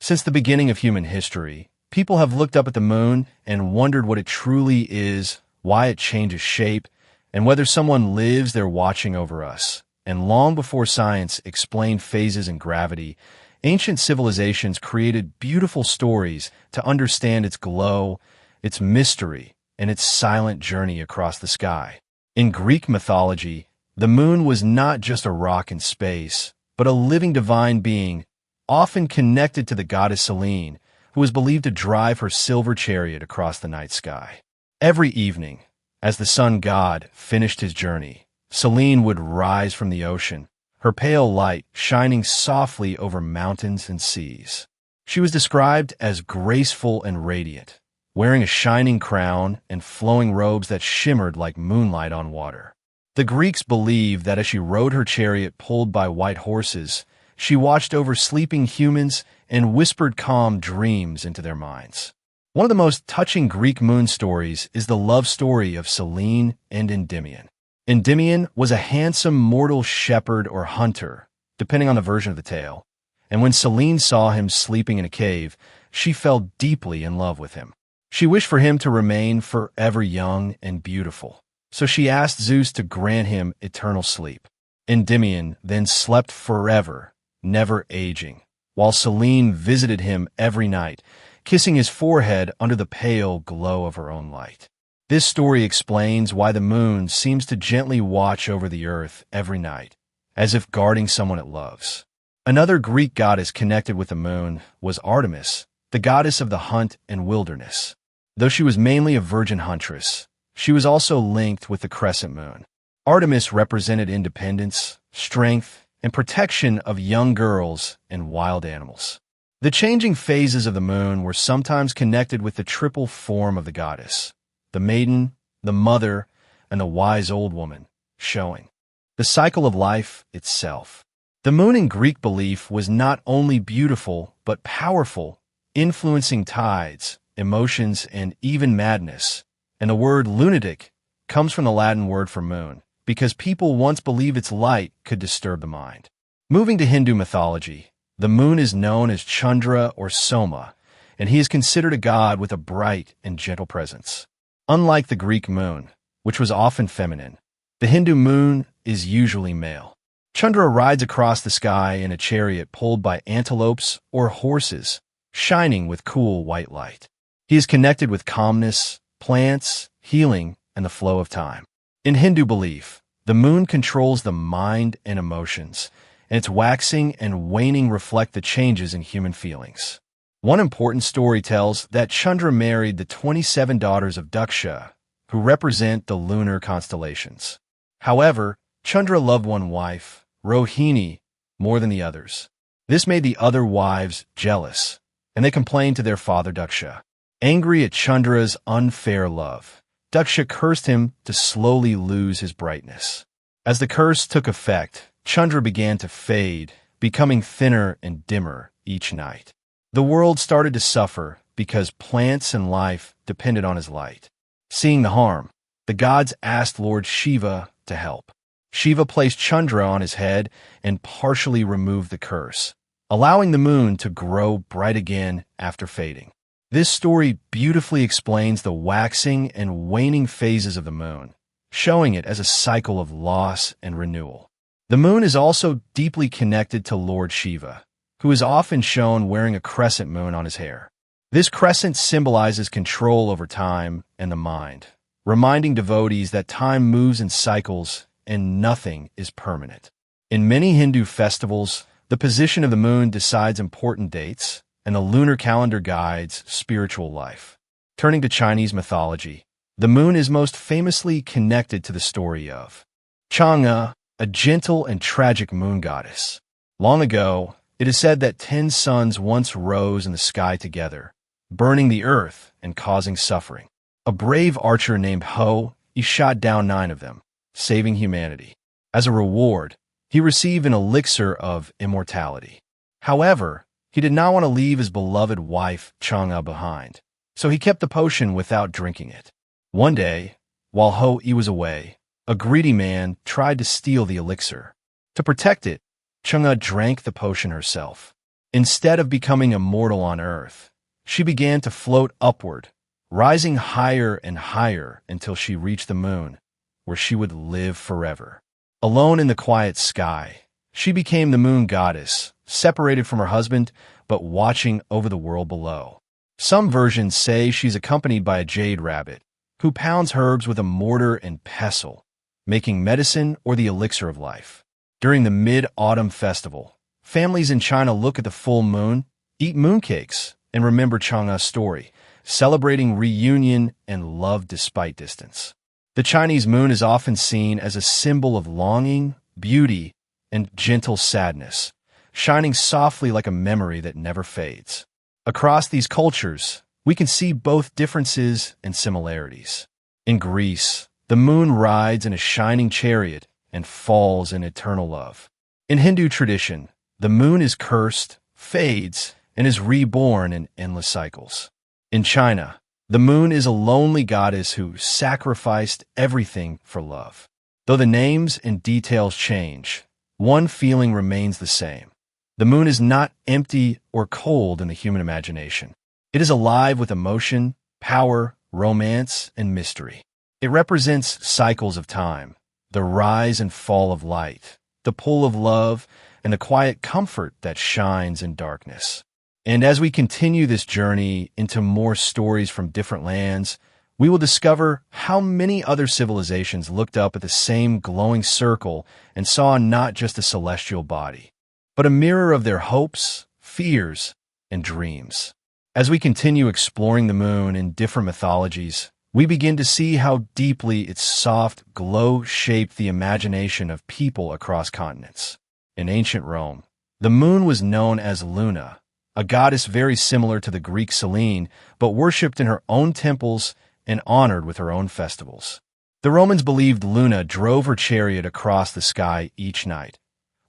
Since the beginning of human history, people have looked up at the moon and wondered what it truly is, why it changes shape, and whether someone lives there watching over us. And long before science explained phases and gravity, ancient civilizations created beautiful stories to understand its glow, its mystery, and its silent journey across the sky. In Greek mythology, the moon was not just a rock in space, but a living divine being, often connected to the goddess Selene, who was believed to drive her silver chariot across the night sky. Every evening, as the sun god finished his journey, Selene would rise from the ocean, her pale light shining softly over mountains and seas. She was described as graceful and radiant, wearing a shining crown and flowing robes that shimmered like moonlight on water. The Greeks believed that as she rode her chariot pulled by white horses, she watched over sleeping humans and whispered calm dreams into their minds. One of the most touching Greek moon stories is the love story of Selene and Endymion. Endymion was a handsome mortal shepherd or hunter, depending on the version of the tale, and when Selene saw him sleeping in a cave, she fell deeply in love with him. She wished for him to remain forever young and beautiful, so she asked Zeus to grant him eternal sleep. Endymion then slept forever, never aging, while Selene visited him every night, kissing his forehead under the pale glow of her own light. This story explains why the moon seems to gently watch over the earth every night, as if guarding someone it loves. Another Greek goddess connected with the moon was Artemis, the goddess of the hunt and wilderness. Though she was mainly a virgin huntress, she was also linked with the crescent moon. Artemis represented independence, strength, and protection of young girls and wild animals. The changing phases of the moon were sometimes connected with the triple form of the goddess: the maiden, the mother, and the wise old woman, showing the cycle of life itself. The moon in Greek belief was not only beautiful, but powerful, influencing tides, emotions, and even madness. And the word lunatic comes from the Latin word for moon, because people once believed its light could disturb the mind. Moving to Hindu mythology, the moon is known as Chandra or Soma, and he is considered a god with a bright and gentle presence. Unlike the Greek moon, which was often feminine, the Hindu moon is usually male. Chandra rides across the sky in a chariot pulled by antelopes or horses, shining with cool white light. He is connected with calmness, plants, healing, and the flow of time. In Hindu belief, the moon controls the mind and emotions, and its waxing and waning reflect the changes in human feelings. One important story tells that Chandra married the 27 daughters of Daksha, who represent the lunar constellations. However, Chandra loved one wife, Rohini, more than the others. This made the other wives jealous, and they complained to their father Daksha. Angry at Chandra's unfair love, Daksha cursed him to slowly lose his brightness. As the curse took effect, Chandra began to fade, becoming thinner and dimmer each night. The world started to suffer because plants and life depended on his light. Seeing the harm, the gods asked Lord Shiva to help. Shiva placed Chandra on his head and partially removed the curse, allowing the moon to grow bright again after fading. This story beautifully explains the waxing and waning phases of the moon, showing it as a cycle of loss and renewal. The moon is also deeply connected to Lord Shiva, who is often shown wearing a crescent moon on his hair. This crescent symbolizes control over time and the mind, reminding devotees that time moves in cycles and nothing is permanent. In many Hindu festivals, the position of the moon decides important dates, and the lunar calendar guides spiritual life. Turning to Chinese mythology, the moon is most famously connected to the story of Chang'e, a gentle and tragic moon goddess. Long ago, it is said that 10 suns once rose in the sky together, burning the earth and causing suffering. A brave archer named Ho, he shot down 9 of them, saving humanity. As a reward, he received an elixir of immortality. However, he did not want to leave his beloved wife, Chang'e, behind, so he kept the potion without drinking it. One day, while Ho-i was away, a greedy man tried to steal the elixir. To protect it, Chang'e drank the potion herself. Instead of becoming immortal on Earth, she began to float upward, rising higher and higher until she reached the moon, where she would live forever. Alone in the quiet sky, she became the moon goddess, separated from her husband, but watching over the world below. Some versions say she's accompanied by a jade rabbit, who pounds herbs with a mortar and pestle, making medicine or the elixir of life. During the Mid-Autumn Festival, families in China look at the full moon, eat mooncakes, and remember Chang'e's story, celebrating reunion and love despite distance. The Chinese moon is often seen as a symbol of longing, beauty, and gentle sadness, shining softly like a memory that never fades. Across these cultures, we can see both differences and similarities. In Greece, the moon rides in a shining chariot and falls in eternal love. In Hindu tradition, the moon is cursed, fades, and is reborn in endless cycles. In China, the moon is a lonely goddess who sacrificed everything for love. Though the names and details change, one feeling remains the same. The moon is not empty or cold in the human imagination. It is alive with emotion, power, romance, and mystery. It represents cycles of time, the rise and fall of light, the pull of love, and the quiet comfort that shines in darkness. And as we continue this journey into more stories from different lands, we will discover how many other civilizations looked up at the same glowing circle and saw not just a celestial body, but a mirror of their hopes, fears, and dreams. As we continue exploring the moon in different mythologies, we begin to see how deeply its soft glow shaped the imagination of people across continents. In ancient Rome, the moon was known as Luna, a goddess very similar to the Greek Selene, but worshipped in her own temples and honored with her own festivals. The Romans believed Luna drove her chariot across the sky each night,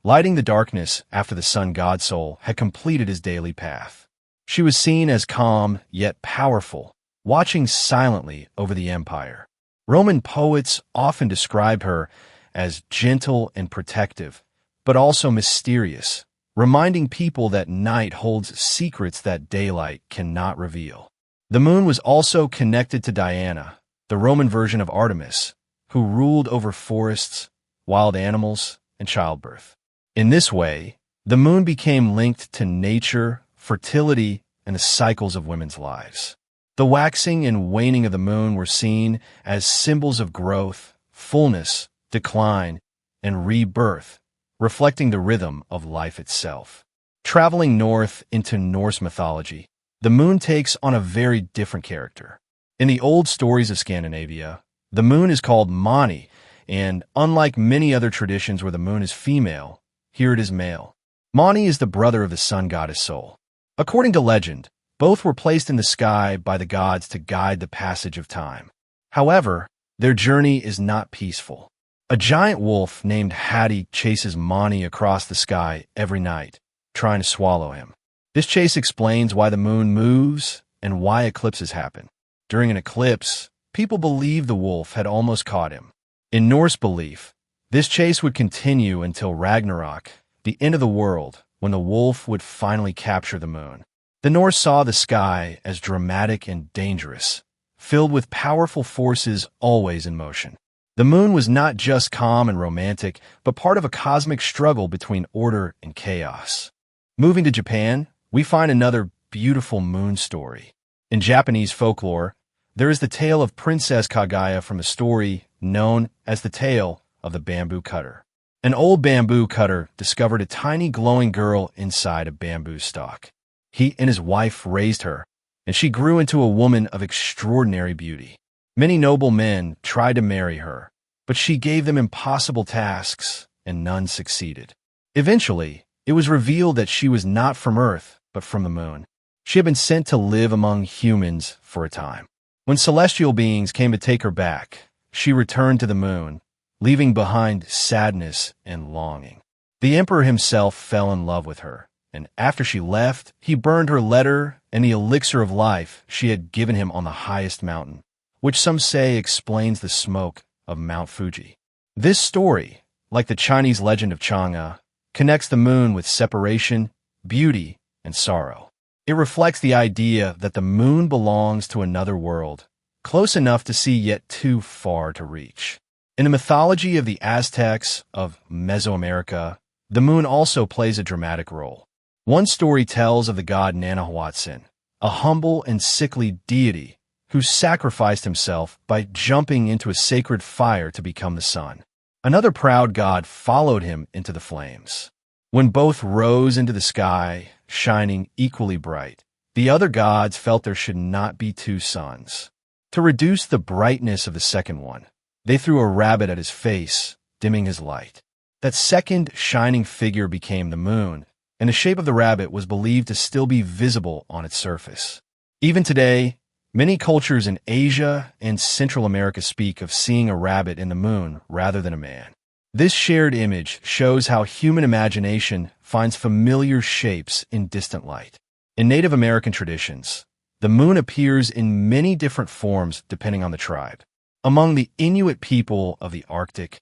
lighting the darkness after the sun god soul had completed his daily path. She was seen as calm yet powerful, watching silently over the empire. Roman poets often describe her as gentle and protective, but also mysterious, reminding people that night holds secrets that daylight cannot reveal. The moon was also connected to Diana, the Roman version of Artemis, who ruled over forests, wild animals, and childbirth. In this way, the moon became linked to nature, fertility, and the cycles of women's lives. The waxing and waning of the moon were seen as symbols of growth, fullness, decline, and rebirth, reflecting the rhythm of life itself. Traveling north into Norse mythology, the moon takes on a very different character. In the old stories of Scandinavia, the moon is called Mani, and unlike many other traditions where the moon is female, here it is male. Mani is the brother of the sun goddess Sol. According to legend, both were placed in the sky by the gods to guide the passage of time. However, their journey is not peaceful. A giant wolf named Hattie chases Mani across the sky every night, trying to swallow him. This chase explains why the moon moves and why eclipses happen. During an eclipse, people believe the wolf had almost caught him. In Norse belief, this chase would continue until Ragnarok, the end of the world, when the wolf would finally capture the moon. The Norse saw the sky as dramatic and dangerous, filled with powerful forces always in motion. The moon was not just calm and romantic, but part of a cosmic struggle between order and chaos. Moving to Japan, we find another beautiful moon story. In Japanese folklore, there is the tale of Princess Kaguya from a story known as the Tale of the Bamboo Cutter. An old bamboo cutter discovered a tiny glowing girl inside a bamboo stalk. He and his wife raised her, and she grew into a woman of extraordinary beauty. Many noble men tried to marry her, but she gave them impossible tasks, and none succeeded. Eventually, it was revealed that she was not from Earth, but from the moon. She had been sent to live among humans for a time. When celestial beings came to take her back, she returned to the moon, leaving behind sadness and longing. The emperor himself fell in love with her, and after she left, he burned her letter and the elixir of life she had given him on the highest mountain, which some say explains the smoke of Mount Fuji. This story, like the Chinese legend of Chang'e, connects the moon with separation, beauty, and sorrow. It reflects the idea that the moon belongs to another world, close enough to see yet too far to reach. In the mythology of the Aztecs of Mesoamerica, the moon also plays a dramatic role. One story tells of the god Nanahuatzin, a humble and sickly deity who sacrificed himself by jumping into a sacred fire to become the sun. Another proud god followed him into the flames. When both rose into the sky, shining equally bright, the other gods felt there should not be two suns. To reduce the brightness of the second one, they threw a rabbit at his face, dimming his light. That second shining figure became the moon, and the shape of the rabbit was believed to still be visible on its surface. Even today, many cultures in Asia and Central America speak of seeing a rabbit in the moon rather than a man. This shared image shows how human imagination finds familiar shapes in distant light. In Native American traditions, the moon appears in many different forms depending on the tribe. Among the Inuit people of the Arctic,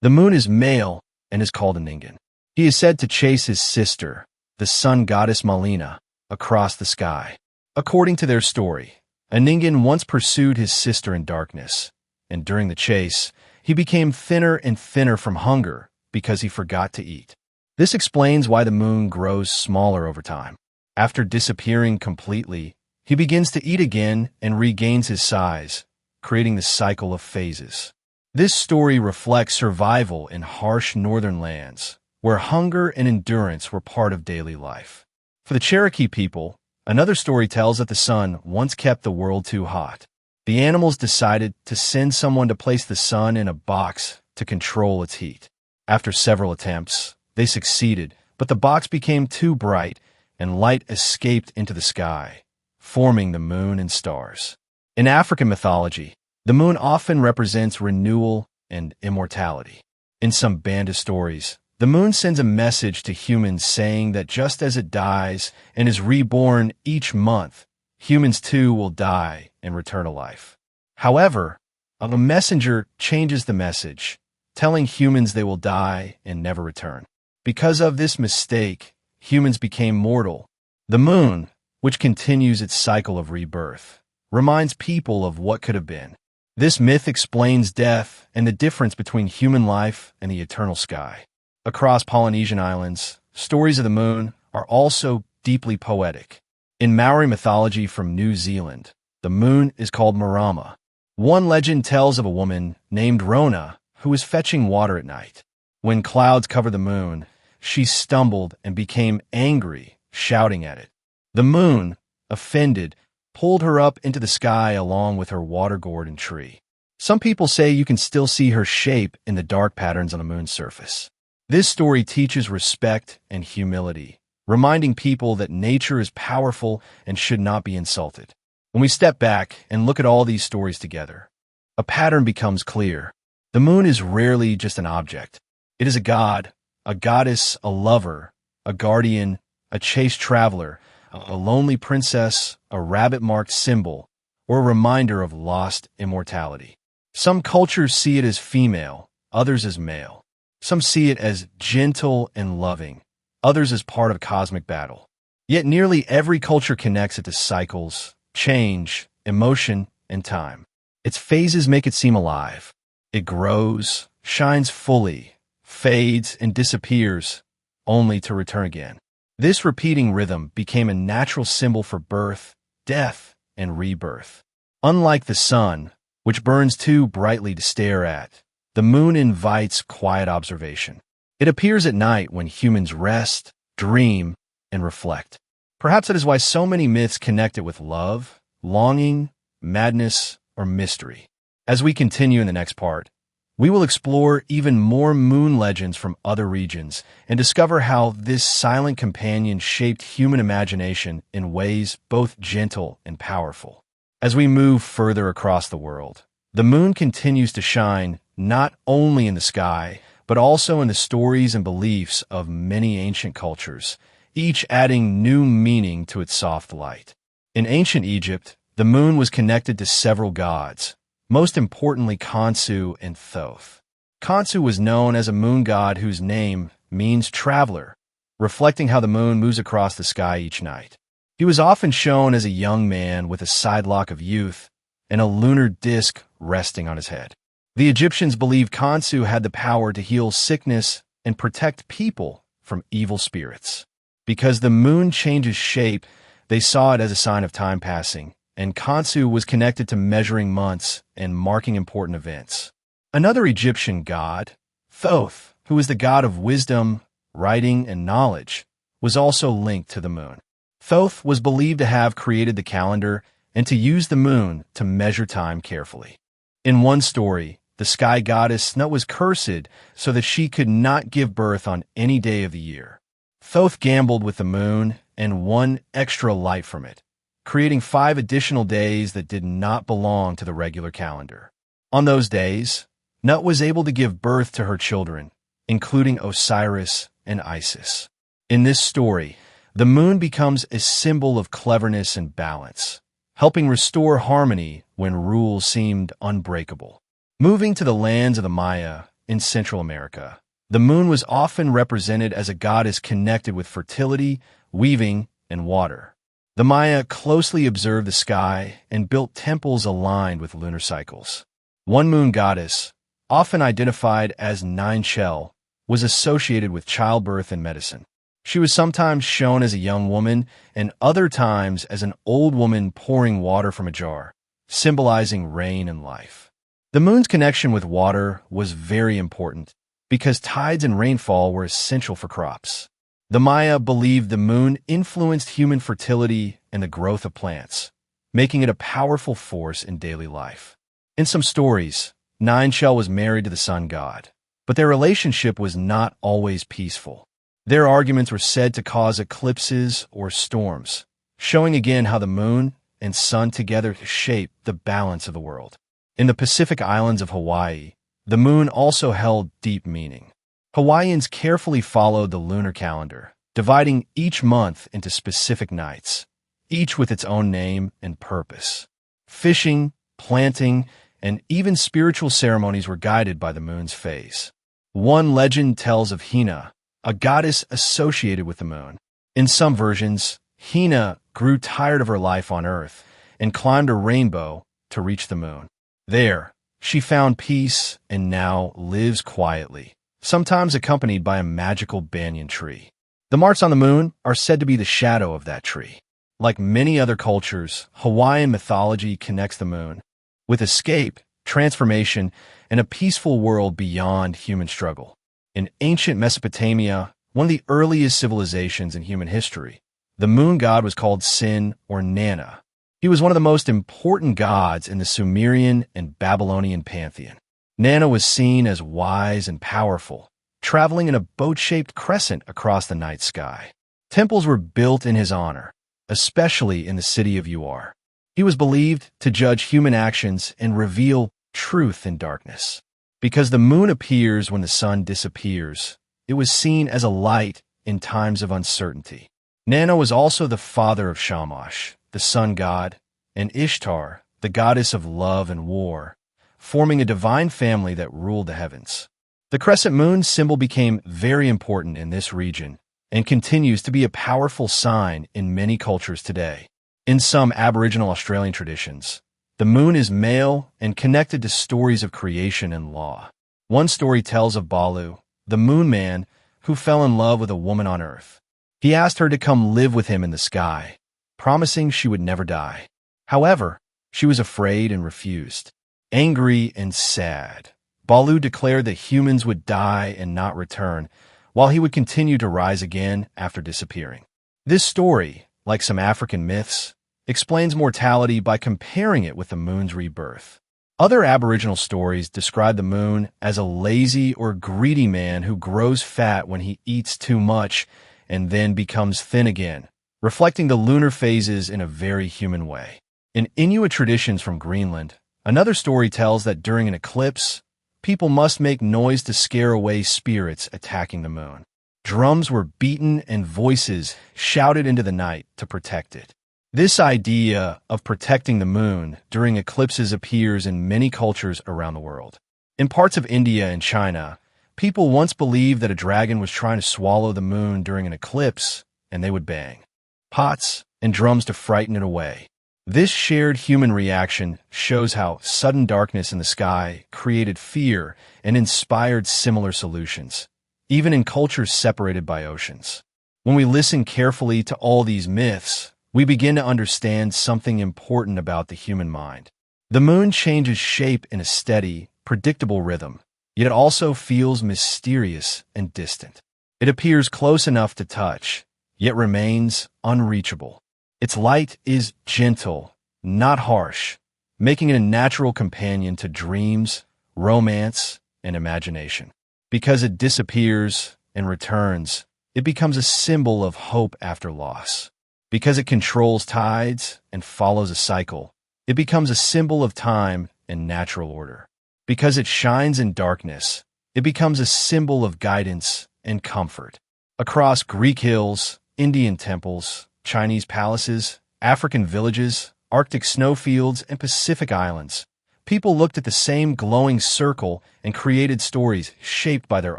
the moon is male and is called an Ingen. He is said to chase his sister, the sun goddess Malina, across the sky. According to their story, an Ingen once pursued his sister in darkness, and during the chase, he became thinner and thinner from hunger because he forgot to eat. This explains why the moon grows smaller over time. After disappearing completely, he begins to eat again and regains his size, creating the cycle of phases. This story reflects survival in harsh northern lands, where hunger and endurance were part of daily life. For the Cherokee people, another story tells that the sun once kept the world too hot. The animals decided to send someone to place the sun in a box to control its heat. After several attempts, they succeeded, but the box became too bright and light escaped into the sky, forming the moon and stars. In African mythology, the moon often represents renewal and immortality. In some Banda stories, the moon sends a message to humans saying that just as it dies and is reborn each month, humans too will die and return to life. However, a messenger changes the message, telling humans they will die and never return. Because of this mistake, humans became mortal. The moon, which continues its cycle of rebirth, reminds people of what could have been. This myth explains death and the difference between human life and the eternal sky. Across Polynesian islands, stories of the moon are also deeply poetic. In Maori mythology from New Zealand, the moon is called Marama. One legend tells of a woman named Rona who was fetching water at night. When clouds covered the moon, she stumbled and became angry, shouting at it. The moon, offended, pulled her up into the sky along with her water gourd and tree. Some people say you can still see her shape in the dark patterns on the moon's surface. This story teaches respect and humility, reminding people that nature is powerful and should not be insulted. When we step back and look at all these stories together, a pattern becomes clear. The moon is rarely just an object. It is a god, a goddess, a lover, a guardian, a chaste traveler, a lonely princess, a rabbit-marked symbol, or a reminder of lost immortality. Some cultures see it as female, others as male. Some see it as gentle and loving, others as part of cosmic battle. Yet nearly every culture connects it to cycles, change, emotion, and time. Its phases make it seem alive. It grows, shines fully, fades, and disappears, only to return again. This repeating rhythm became a natural symbol for birth, death, and rebirth. Unlike the sun, which burns too brightly to stare at, the moon invites quiet observation. It appears at night when humans rest, dream, and reflect. Perhaps that is why so many myths connect it with love, longing, madness, or mystery. As we continue in the next part, we will explore even more moon legends from other regions and discover how this silent companion shaped human imagination in ways both gentle and powerful. As we move further across the world, the moon continues to shine not only in the sky, but also in the stories and beliefs of many ancient cultures, each adding new meaning to its soft light. In ancient Egypt, the moon was connected to several gods, most importantly Khonsu and Thoth. Khonsu was known as a moon god whose name means traveler, reflecting how the moon moves across the sky each night. He was often shown as a young man with a sidelock of youth and a lunar disk resting on his head. The Egyptians believed Khonsu had the power to heal sickness and protect people from evil spirits. Because the moon changes shape, they saw it as a sign of time passing, and Khonsu was connected to measuring months and marking important events. Another Egyptian god, Thoth, who is the god of wisdom, writing, and knowledge, was also linked to the moon. Thoth was believed to have created the calendar and to use the moon to measure time carefully. In one story, the sky goddess Nut was cursed so that she could not give birth on any day of the year. Thoth gambled with the moon and won extra light from it, creating 5 additional days that did not belong to the regular calendar. On those days, Nut was able to give birth to her children, including Osiris and Isis. In this story, the moon becomes a symbol of cleverness and balance, helping restore harmony when rules seemed unbreakable. Moving to the lands of the Maya in Central America, the moon was often represented as a goddess connected with fertility, weaving, and water. The Maya closely observed the sky and built temples aligned with lunar cycles. One moon goddess, often identified as Nine Shell, was associated with childbirth and medicine. She was sometimes shown as a young woman and other times as an old woman pouring water from a jar, symbolizing rain and life. The moon's connection with water was very important because tides and rainfall were essential for crops. The Maya believed the moon influenced human fertility and the growth of plants, making it a powerful force in daily life. In some stories, Nine Shell was married to the sun god, but their relationship was not always peaceful. Their arguments were said to cause eclipses or storms, showing again how the moon and sun together shape the balance of the world. In the Pacific islands of Hawaii, the moon also held deep meaning. Hawaiians carefully followed the lunar calendar, dividing each month into specific nights, each with its own name and purpose. Fishing, planting, and even spiritual ceremonies were guided by the moon's phase. One legend tells of Hina, a goddess associated with the moon. In some versions, Hina grew tired of her life on Earth and climbed a rainbow to reach the moon. There, she found peace and now lives quietly, sometimes accompanied by a magical banyan tree. The marks on the moon are said to be the shadow of that tree. Like many other cultures, Hawaiian mythology connects the moon with escape, transformation, and a peaceful world beyond human struggle. In ancient Mesopotamia, one of the earliest civilizations in human history, the moon god was called Sin or Nana. He was one of the most important gods in the Sumerian and Babylonian pantheon. Nana was seen as wise and powerful, traveling in a boat-shaped crescent across the night sky. Temples were built in his honor, especially in the city of Uar. He was believed to judge human actions and reveal truth in darkness. Because the moon appears when the sun disappears, it was seen as a light in times of uncertainty. Nana was also the father of Shamash, the sun god, and Ishtar, the goddess of love and war, forming a divine family that ruled the heavens. The crescent moon symbol became very important in this region and continues to be a powerful sign in many cultures today. In some Aboriginal Australian traditions, the moon is male and connected to stories of creation and law. One story tells of Balu, the moon man, who fell in love with a woman on Earth. He asked her to come live with him in the sky, promising she would never die. However, she was afraid and refused. Angry and sad, Balu declared that humans would die and not return, while he would continue to rise again after disappearing. This story, like some African myths, explains mortality by comparing it with the moon's rebirth. Other Aboriginal stories describe the moon as a lazy or greedy man who grows fat when he eats too much and then becomes thin again, reflecting the lunar phases in a very human way. In Inuit traditions from Greenland, another story tells that during an eclipse, people must make noise to scare away spirits attacking the moon. Drums were beaten and voices shouted into the night to protect it. This idea of protecting the moon during eclipses appears in many cultures around the world. In parts of India and China, People once believed that a dragon was trying to swallow the moon during an eclipse, and they would bang pots and drums to frighten it away. This shared human reaction shows how sudden darkness in the sky created fear and inspired similar solutions, even in cultures separated by oceans. When we listen carefully to all these myths, we begin to understand something important about the human mind. The moon changes shape in a steady, predictable rhythm, yet it also feels mysterious and distant. It appears close enough to touch, yet remains unreachable. Its light is gentle, not harsh, making it a natural companion to dreams, romance, and imagination. Because it disappears and returns, it becomes a symbol of hope after loss. Because it controls tides and follows a cycle, it becomes a symbol of time and natural order. Because it shines in darkness, it becomes a symbol of guidance and comfort. Across Greek hills, Indian temples, Chinese palaces, African villages, Arctic snowfields, and Pacific islands, people looked at the same glowing circle and created stories shaped by their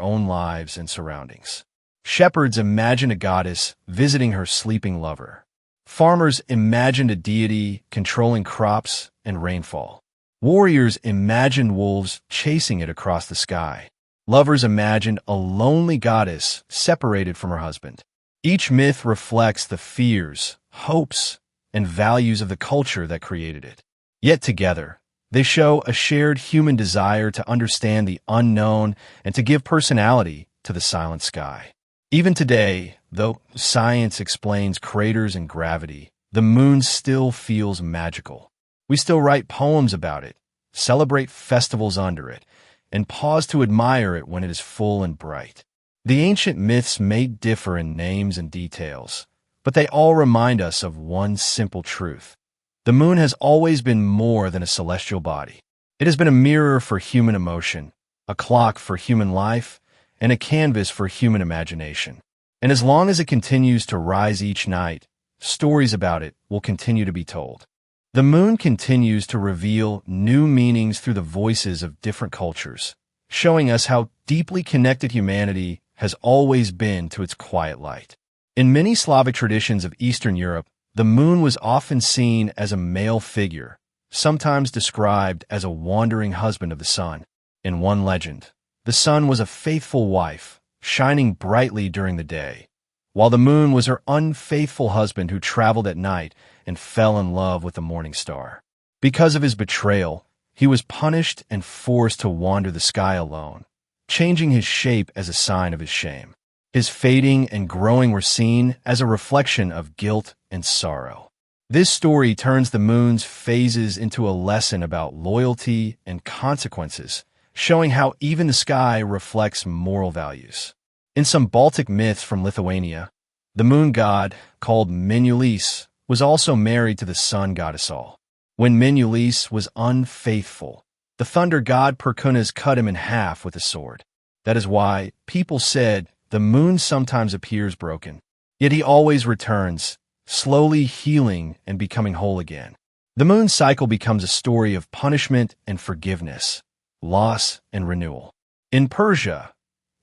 own lives and surroundings. Shepherds imagined a goddess visiting her sleeping lover. Farmers imagined a deity controlling crops and rainfall. Warriors imagined wolves chasing it across the sky. Lovers imagined a lonely goddess separated from her husband. Each myth reflects the fears, hopes, and values of the culture that created it. Yet together, they show a shared human desire to understand the unknown and to give personality to the silent sky. Even today, though science explains craters and gravity, the moon still feels magical. We still write poems about it, celebrate festivals under it, and pause to admire it when it is full and bright. The ancient myths may differ in names and details, but they all remind us of one simple truth. The moon has always been more than a celestial body. It has been a mirror for human emotion, a clock for human life, and a canvas for human imagination. And as long as it continues to rise each night, stories about it will continue to be told. The moon continues to reveal new meanings through the voices of different cultures, showing us how deeply connected humanity has always been to its quiet light. In many Slavic traditions of Eastern Europe, the moon was often seen as a male figure, sometimes described as a wandering husband of the sun. In one legend, the sun was a faithful wife, shining brightly during the day, while the moon was her unfaithful husband who traveled at night and fell in love with the morning star. Because of his betrayal, he was punished and forced to wander the sky alone, changing his shape as a sign of his shame. His fading and growing were seen as a reflection of guilt and sorrow. This story turns the moon's phases into a lesson about loyalty and consequences, showing how even the sky reflects moral values. In some Baltic myths from Lithuania, the moon god, called Minulys, was also married to the sun god Sol. When Minulys was unfaithful, the thunder god Perkunas cut him in half with a sword. That is why people said the moon sometimes appears broken, yet he always returns, slowly healing and becoming whole again. The moon cycle becomes a story of punishment and forgiveness, loss and renewal. In Persia,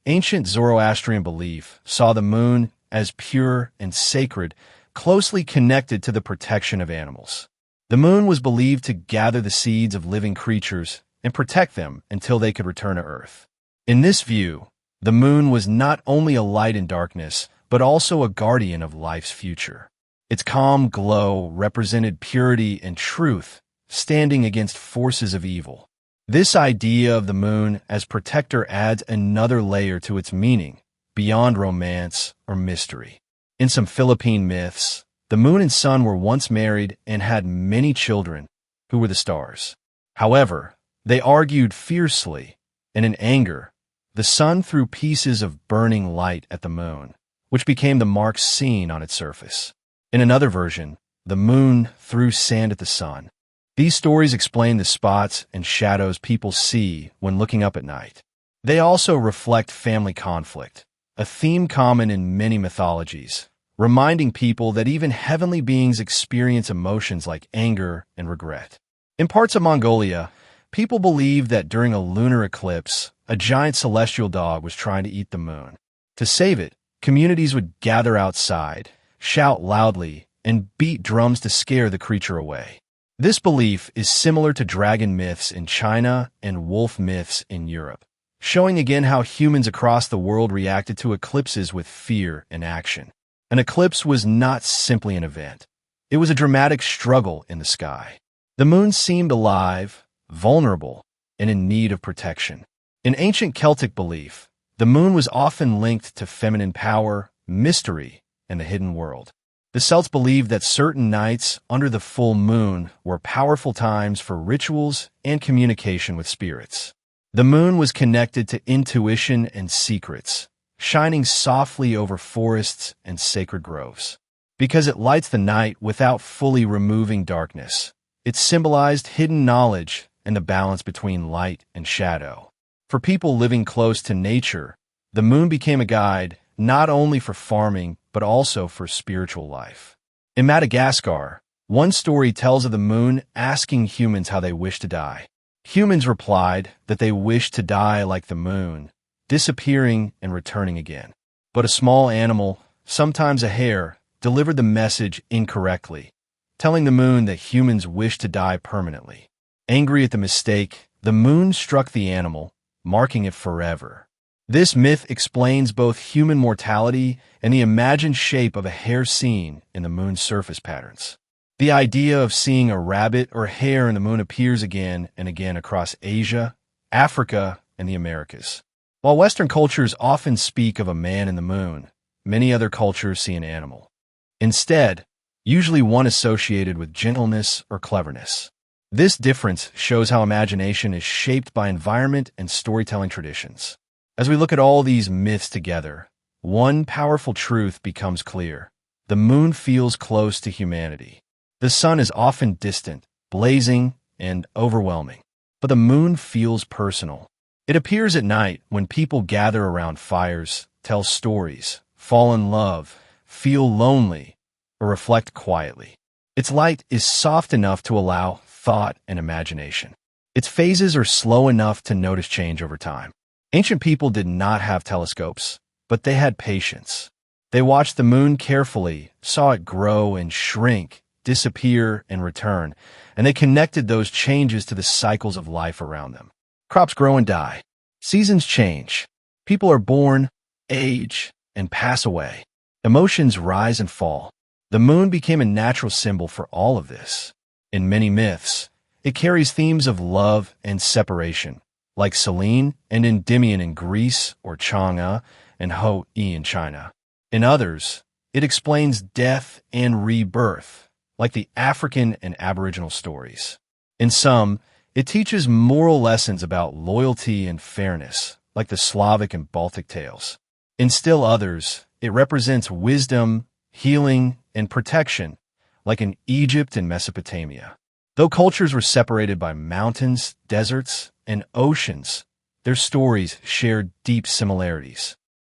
ancient Zoroastrian belief saw the moon as pure and sacred, closely connected to the protection of animals. The moon was believed to gather the seeds of living creatures and protect them until they could return to Earth. In this view, the moon was not only a light in darkness, but also a guardian of life's future. Its calm glow represented purity and truth, standing against forces of evil. This idea of the moon as protector adds another layer to its meaning, beyond romance or mystery. In some Philippine myths, the moon and sun were once married and had many children, who were the stars. However, they argued fiercely, and in anger, the sun threw pieces of burning light at the moon, which became the marks seen on its surface. In another version, the moon threw sand at the sun. These stories explain the spots and shadows people see when looking up at night. They also reflect family conflict, a theme common in many mythologies, reminding people that even heavenly beings experience emotions like anger and regret. In parts of Mongolia, people believe that during a lunar eclipse, a giant celestial dog was trying to eat the moon. To save it, communities would gather outside, shout loudly, and beat drums to scare the creature away. This belief is similar to dragon myths in China and wolf myths in Europe, showing again how humans across the world reacted to eclipses with fear and action. An eclipse was not simply an event. It was a dramatic struggle in the sky. The moon seemed alive, vulnerable, and in need of protection. In ancient Celtic belief, the moon was often linked to feminine power, mystery, and the hidden world. The Celts believed that certain nights under the full moon were powerful times for rituals and communication with spirits. The moon was connected to intuition and secrets, shining softly over forests and sacred groves. Because it lights the night without fully removing darkness, it symbolized hidden knowledge and the balance between light and shadow. For people living close to nature, the moon became a guide not only for farming, but also for spiritual life. In Madagascar, one story tells of the moon asking humans how they wish to die. Humans replied that they wished to die like the moon, disappearing and returning again. But a small animal, sometimes a hare, delivered the message incorrectly, telling the moon that humans wished to die permanently. Angry at the mistake, the moon struck the animal, marking it forever. This myth explains both human mortality and the imagined shape of a hare seen in the moon's surface patterns. The idea of seeing a rabbit or hare in the moon appears again and again across Asia, Africa, and the Americas. While Western cultures often speak of a man in the moon, many other cultures see an animal. Instead, usually one associated with gentleness or cleverness. This difference shows how imagination is shaped by environment and storytelling traditions. As we look at all these myths together, one powerful truth becomes clear. The moon feels close to humanity. The sun is often distant, blazing, and overwhelming. But the moon feels personal. It appears at night when people gather around fires, tell stories, fall in love, feel lonely, or reflect quietly. Its light is soft enough to allow thought and imagination. Its phases are slow enough to notice change over time. Ancient people did not have telescopes, but they had patience. They watched the moon carefully, saw it grow and shrink, disappear and return, and they connected those changes to the cycles of life around them. Crops grow and die. Seasons change. People are born, age, and pass away. Emotions rise and fall. The moon became a natural symbol for all of this. In many myths, it carries themes of love and separation, like Selene and Endymion in Greece or Chang'e and Ho in China. In others, it explains death and rebirth, like the African and Aboriginal stories. In some, it teaches moral lessons about loyalty and fairness, like the Slavic and Baltic tales. In still others, it represents wisdom, healing, and protection, like in Egypt and Mesopotamia. Though cultures were separated by mountains, deserts, and oceans, their stories shared deep similarities.